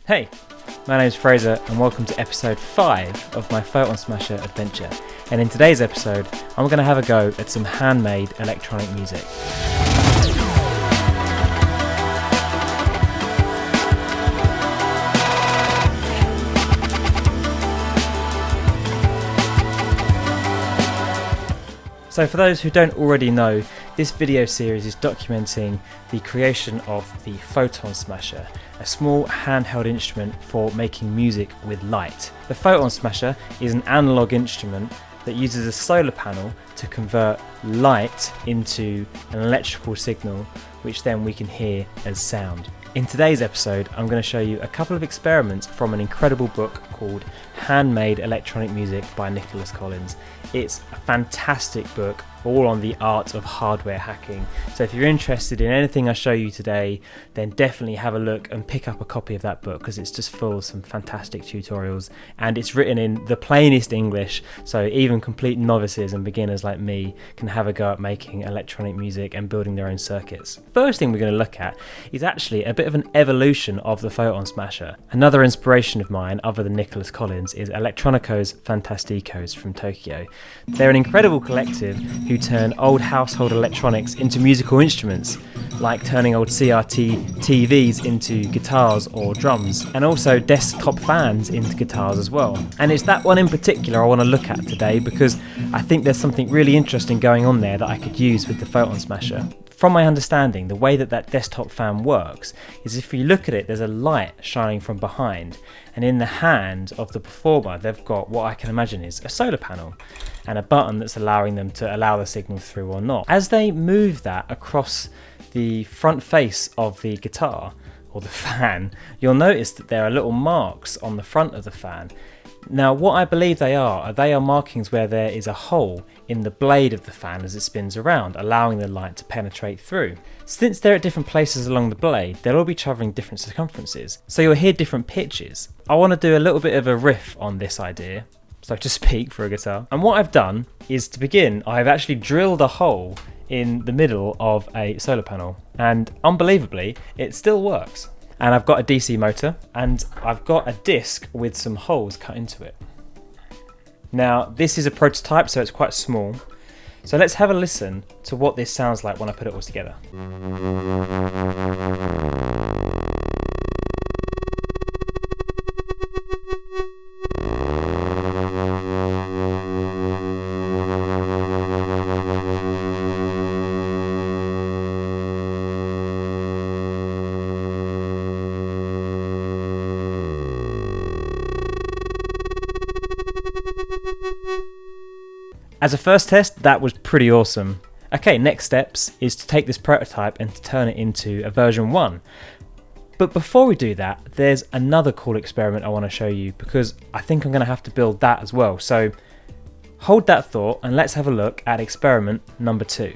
Hey, my name's Fraser and welcome to episode 5 of my Photon Smasher adventure. And in today's episode, I'm going to have a go at some handmade electronic music. So for those who don't already know, this video series is documenting the creation of the Photon Smasher, a small handheld instrument for making music with light. The Photon Smasher is an analog instrument that uses a solar panel to convert light into an electrical signal, which then we can hear as sound. In today's episode, I'm going to show you a couple of experiments from an incredible book called Handmade Electronic Music by Nicholas Collins. It's a fantastic book, all on the art of hardware hacking. So if you're interested in anything I show you today, then definitely have a look and pick up a copy of that book, because it's just full of some fantastic tutorials, and it's written in the plainest English, so even complete novices and beginners like me can have a go at making electronic music and building their own circuits. First thing we're going to look at is actually a bit of an evolution of the Photon Smasher. Another inspiration of mine, other than Nicholas Collins, is Electronicos Fantasticos from Tokyo. They're an incredible collective who turn old household electronics into musical instruments, like turning old CRT TVs into guitars or drums, and also desktop fans into guitars as well. And it's that one in particular I want to look at today, because I think there's something really interesting going on there that I could use with the Photon Smasher. From my understanding, the way that desktop fan works is if you look at it, there's a light shining from behind, and in the hand of the performer they've got what I can imagine is a solar panel and a button that's allowing them to allow the signal through or not. As they move that across the front face of the guitar or the fan, you'll notice that there are little marks on the front of the fan. Now what I believe they are markings where there is a hole in the blade of the fan as it spins around, allowing the light to penetrate through. Since they're at different places along the blade, they'll all be travelling different circumferences, so you'll hear different pitches. I want to do a little bit of a riff on this idea, so to speak, for a guitar. And what I've done is, to begin, I've actually drilled a hole in the middle of a solar panel, and unbelievably, it still works. And I've got a DC motor, and I've got a disc with some holes cut into it. Now, this is a prototype, so it's quite small. So let's have a listen to what this sounds like when I put it all together. As a first test, that was pretty awesome. Okay, next steps is to take this prototype and to turn it into a version 1. But before we do that, there's another cool experiment I want to show you, because I think I'm going to have to build that as well. So hold that thought and let's have a look at experiment number 2.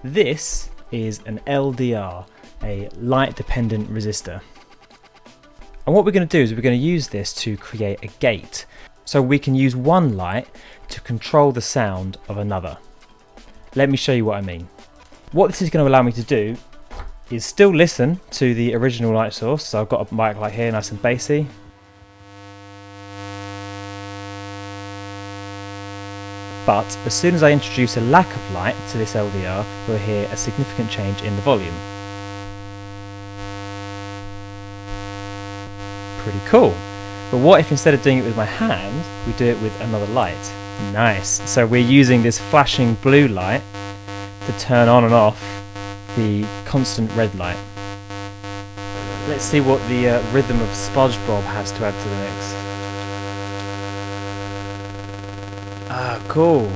This is an LDR, a light dependent resistor. And what we're going to do is we're going to use this to create a gate. So we can use one light to control the sound of another. Let me show you what I mean. What this is going to allow me to do is still listen to the original light source. So I've got a mic light here, nice and bassy. But as soon as I introduce a lack of light to this LDR, you'll hear a significant change in the volume. Pretty cool. But what if instead of doing it with my hand, we do it with another light? Nice. So we're using this flashing blue light to turn on and off the constant red light. Let's see what the rhythm of SpongeBob has to add to the mix. Ah, cool.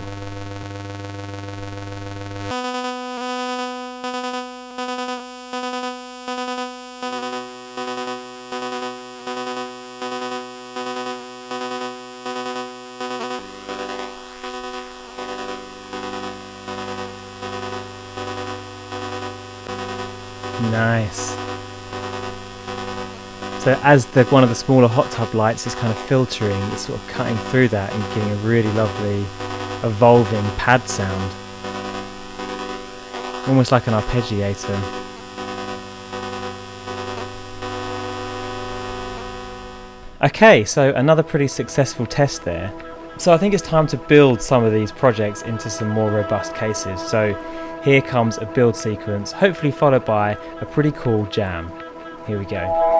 Nice. So as one of the smaller hot tub lights is kind of filtering, it's sort of cutting through that and giving a really lovely evolving pad sound. Almost like an arpeggiator. Okay, so another pretty successful test there. So I think it's time to build some of these projects into some more robust cases. So here comes a build sequence, hopefully followed by a pretty cool jam. Here we go.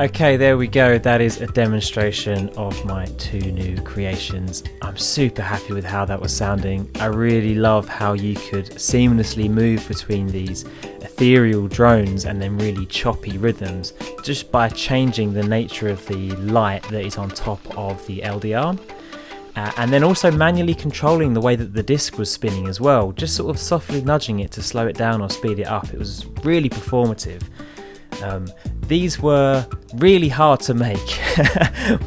Okay, there we go. That is a demonstration of my two new creations. I'm super happy with how that was sounding. I really love how you could seamlessly move between these ethereal drones and then really choppy rhythms just by changing the nature of the light that is on top of the LDR. And then also manually controlling the way that the disc was spinning as well, just sort of softly nudging it to slow it down or speed it up. It was really performative. these were really hard to make.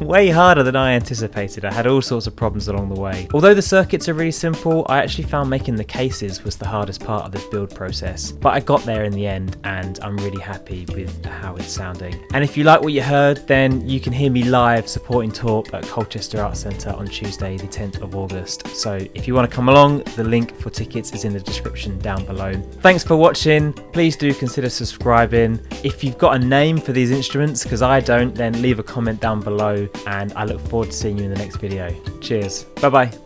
Way harder than I anticipated. I had all sorts of problems along the way. Although the circuits are really simple, I actually found making the cases was the hardest part of this build process. But I got there in the end, and I'm really happy with how it's sounding. And if you like what you heard, then you can hear me live supporting Torp at Colchester Arts Centre on Tuesday the 10th of August. So if you want to come along, the link for tickets is in the description down below. Thanks for watching. Please do consider subscribing. If you've got a name for these instruments, because I don't, then leave a comment down below, and I look forward to seeing you in the next video. Cheers. Bye bye.